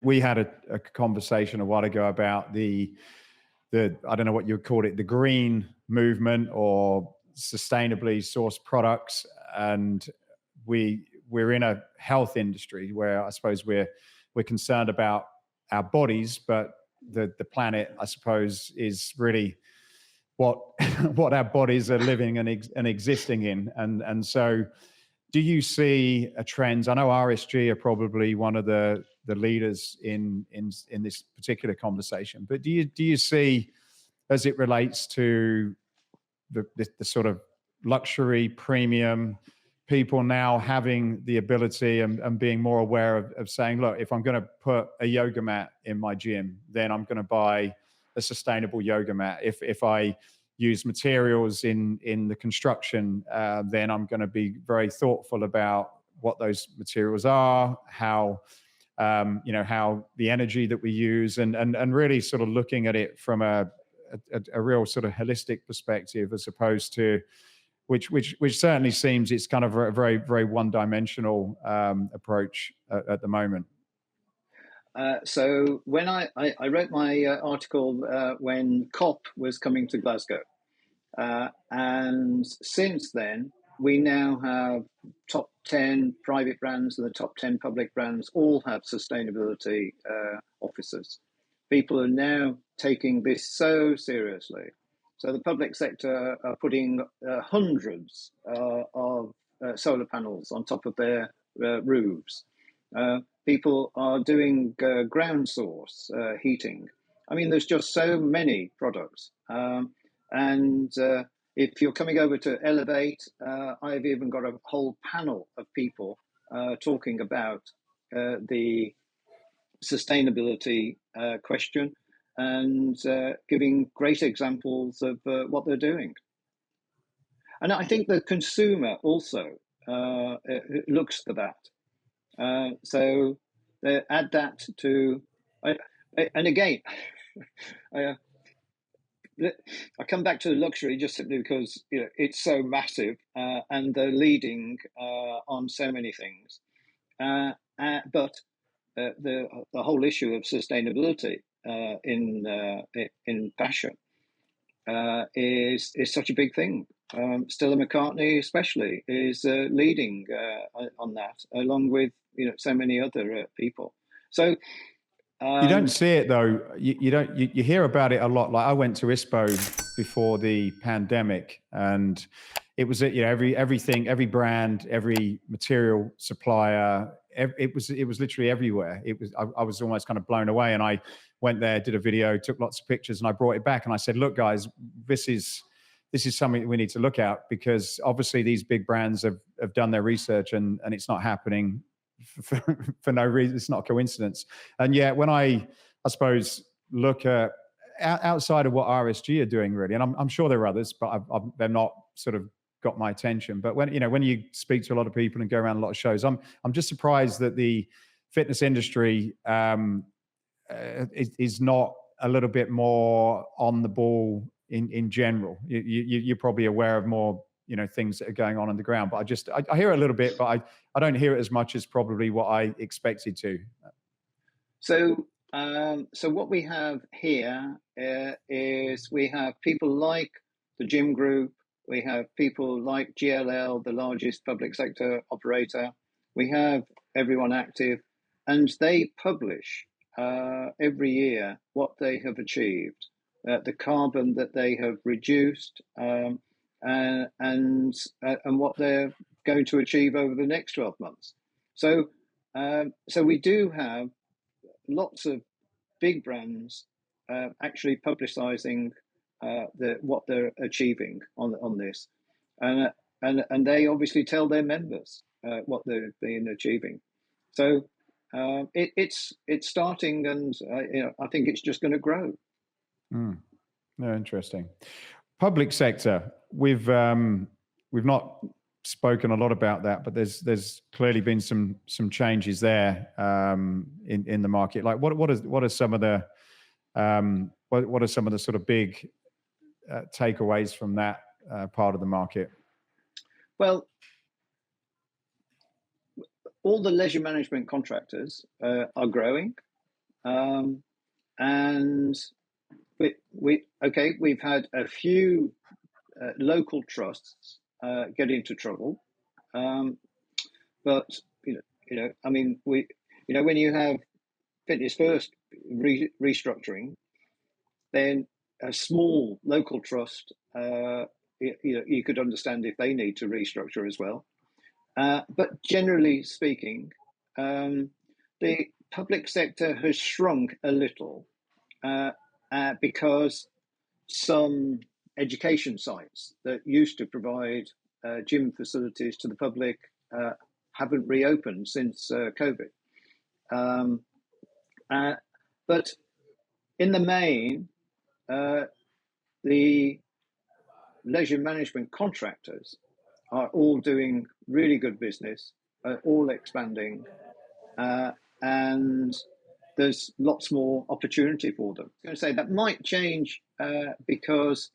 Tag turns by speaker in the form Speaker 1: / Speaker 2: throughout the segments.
Speaker 1: We had a conversation a while ago about the I don't know what you would call it, the green movement or sustainably sourced products, and we're in a health industry where I suppose we're concerned about our bodies, but the planet, I suppose, is really what what our bodies are living and existing in, and so do you see a trend? I know RSG are probably one of the leaders in this particular conversation, but do you see, as it relates to the sort of luxury premium, people now having the ability and being more aware of saying, look, if I'm going to put a yoga mat in my gym, then I'm going to buy a sustainable yoga mat. If I use materials in the construction, then I'm going to be very thoughtful about what those materials are, how how the energy that we use, and really sort of looking at it from a real sort of holistic perspective, as opposed to which certainly seems it's kind of a very very one dimensional approach at the moment.
Speaker 2: So when I wrote my article when COP was coming to Glasgow, and since then we now have top 10 private brands and the top 10 public brands all have sustainability officers. People are now taking this so seriously. So the public sector are putting hundreds of solar panels on top of their roofs. People are doing ground source heating. I mean, there's just so many products. And if you're coming over to Elevate, I've even got a whole panel of people talking about the sustainability question and giving great examples of what they're doing. And I think the consumer also looks for that. So add that to, and again, I come back to luxury just simply because it's so massive and they're leading on so many things. But the whole issue of sustainability in fashion is such a big thing. Stella McCartney, especially, is leading on that, along with so many other people. So.
Speaker 1: You don't see it though. You don't. You hear about it a lot. Like I went to ISPO before the pandemic, and it was everything, every brand, every material supplier. It was literally everywhere. I was almost kind of blown away, and I went there, did a video, took lots of pictures, and I brought it back, and I said, "Look, guys, this is something we need to look at, because obviously these big brands have done their research, and it's not happening." For no reason. It's not a coincidence. And yet when I suppose look at outside of what RSG are doing, really, and I'm sure there are others, but they're not sort of got my attention. But when you speak to a lot of people and go around a lot of shows, I'm just surprised that the fitness industry is not a little bit more on the ball in general. You're probably aware of more things that are going on the ground, but I hear it a little bit, but I don't hear it as much as probably what I expected to.
Speaker 2: So what we have here is we have people like the Gym Group, we have people like GLL, the largest public sector operator, we have Everyone Active, and they publish every year what they have achieved, the carbon that they have reduced, and what they're going to achieve over the next 12 months. So we do have lots of big brands actually publicizing what they're achieving on this, and they obviously tell their members what they've been achieving. So it's starting, and I think it's just going to grow.
Speaker 1: No, interesting. Public sector, we've not spoken a lot about that, but there's clearly been some changes there in the market. Like what are some of the what are some of the sort of big takeaways from that part of the market?
Speaker 2: Well, all the leisure management contractors are growing. And we've had a few local trusts get into trouble, but I mean, when you have Fitness First restructuring, then a small local trust, you could understand if they need to restructure as well. But generally speaking, the public sector has shrunk a little because some education sites that used to provide gym facilities to the public haven't reopened since COVID. But in the main, the leisure management contractors are all doing really good business, all expanding, and there's lots more opportunity for them. I'm going to say that might change because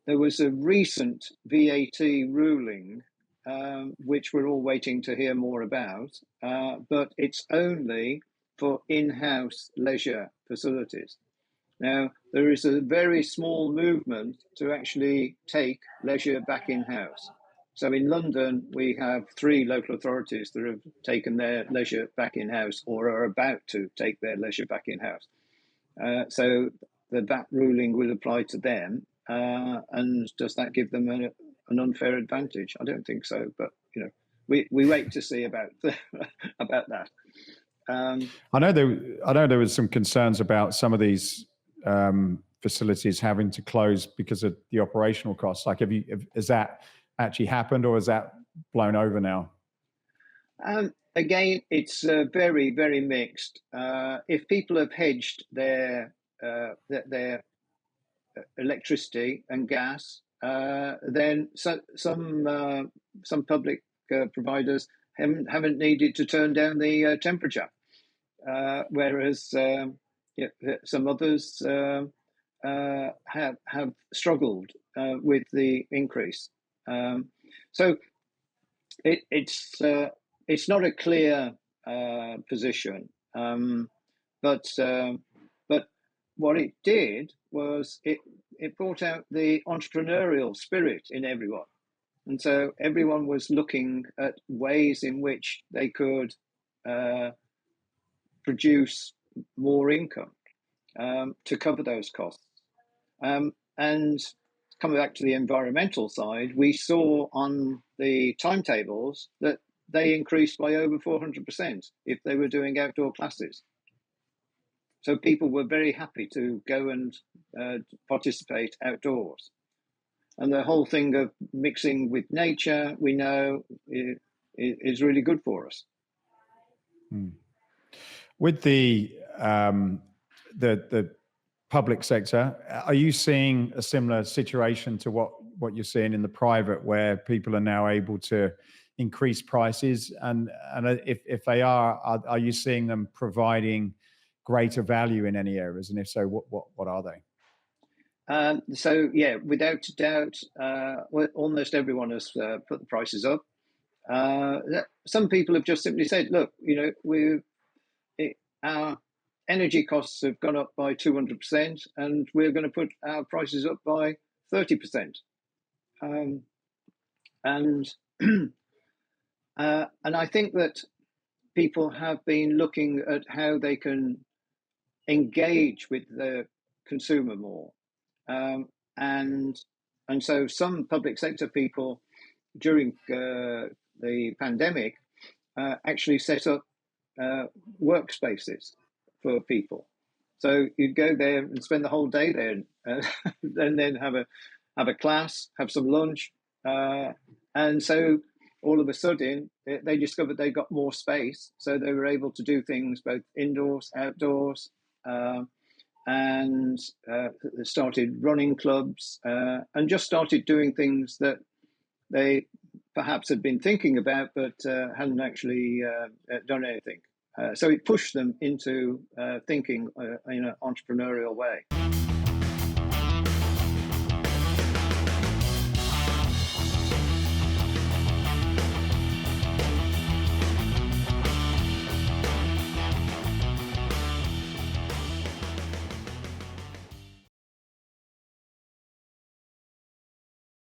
Speaker 2: there was a recent VAT ruling, which we're all waiting to hear more about, but it's only for in-house leisure facilities. Now, there is a very small movement to actually take leisure back in-house. So in London, we have 3 local authorities that have taken their leisure back in-house or are about to take their leisure back in-house. So the VAT ruling will apply to them. And does that give them an unfair advantage? I don't think so, but we wait to see about about that.
Speaker 1: I know there was some concerns about some of these facilities having to close because of the operational costs. Like, has that actually happened, or is that blown over now?
Speaker 2: Again, it's very, very mixed. If people have hedged their electricity and gas, then some public providers haven't needed to turn down the temperature, whereas some others have struggled with the increase. So it's not a clear position, but what it did was it brought out the entrepreneurial spirit in everyone. And so everyone was looking at ways in which they could produce more income to cover those costs. And coming back to the environmental side, we saw on the timetables that they increased by over 400% if they were doing outdoor classes. So people were very happy to go and participate outdoors. And the whole thing of mixing with nature, we know, is really good for us.
Speaker 1: With the public sector, are you seeing a similar situation to what you're seeing in the private, where people are now able to increase prices? And if they are you seeing them providing greater value in any areas? And if so, what are they?
Speaker 2: So yeah, without doubt, almost everyone has put the prices up. Some people have just simply said, look, our energy costs have gone up by 200%, and we're going to put our prices up by 30%. And I think that people have been looking at how they can engage with the consumer more. And so some public sector people during the pandemic actually set up workspaces for people. So you'd go there and spend the whole day there, and then have a class, have some lunch, and so all of a sudden they discovered they got more space, so they were able to do things both indoors, outdoors. And started running clubs and just started doing things that they perhaps had been thinking about, but hadn't actually done anything. So it pushed them into thinking in an entrepreneurial way.